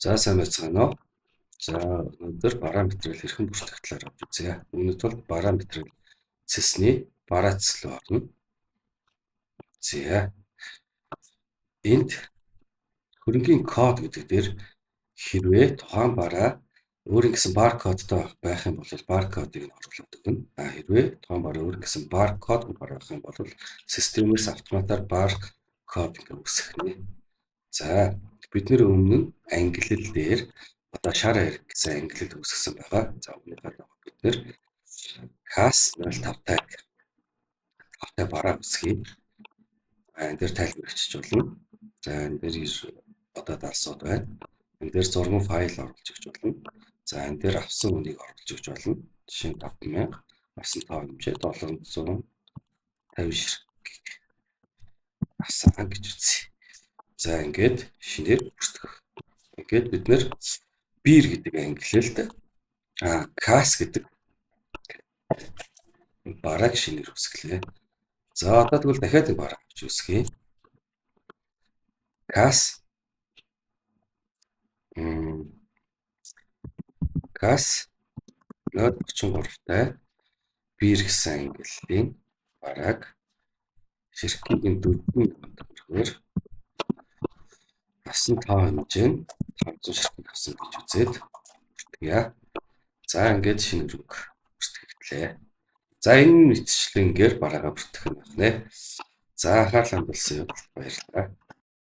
За сайн байцгаана уу? За өнөөдөр параметрыг хэрхэн бүртгэх талаар авч үзье. Үүнийд бол параметрыг цэсний бараацл орно. За энд хөрөнгийн код гэдэг дээр хэрвээ тухайн бараа өөрийн гэсэн баркодтой байх юм бол баркодыг нь оруулаад өгнө. Хэрвээ тухайн бараа өөрийн гэсэн баркод байх юм бол системээс автоматар баркод үүсгэнэ. За бид нэр өмнө нь ангиллал дээр одоо шар хэрэг гэсэн ангиллал үүсгэсэн байгаа. За үүнийгээ бид нэр хас 05-тай бараа үүсгэе. Энэ дээр тайлбарчиж болно. За энэ дээр одоо даасууд байна. Энэ дээр зургийн файл оруулж өгч болно. За энэ дээр авсан үнийг оруулж өгч болно. Жишээ нь 5000 авсан тоо хэмжээ 750 ширхэг авсан гэж үзье. За ингээд шинээр бүртгэх. Ингээд бид нэр бир гэдэг ангиллалд кас гэдэг барааг шинээр үүсгэлээ. За одоо тэгвэл дахиад нэг бараа авч үүсгэе. Кас 033-тай бир гэсэн ангиллалын барааг ширхгийн 4,000 төгрөгөөр авсан тоо хэмжээ нь 500 ширхэг авсан гэж үзээд бүртгэе. За ингээд шинэ өрөг бүртгэгдлээ. За энэ мэтчлэнгээр бараагаа бүртгэх нь байна. За анхаарал хандуулсан юм баярлалаа.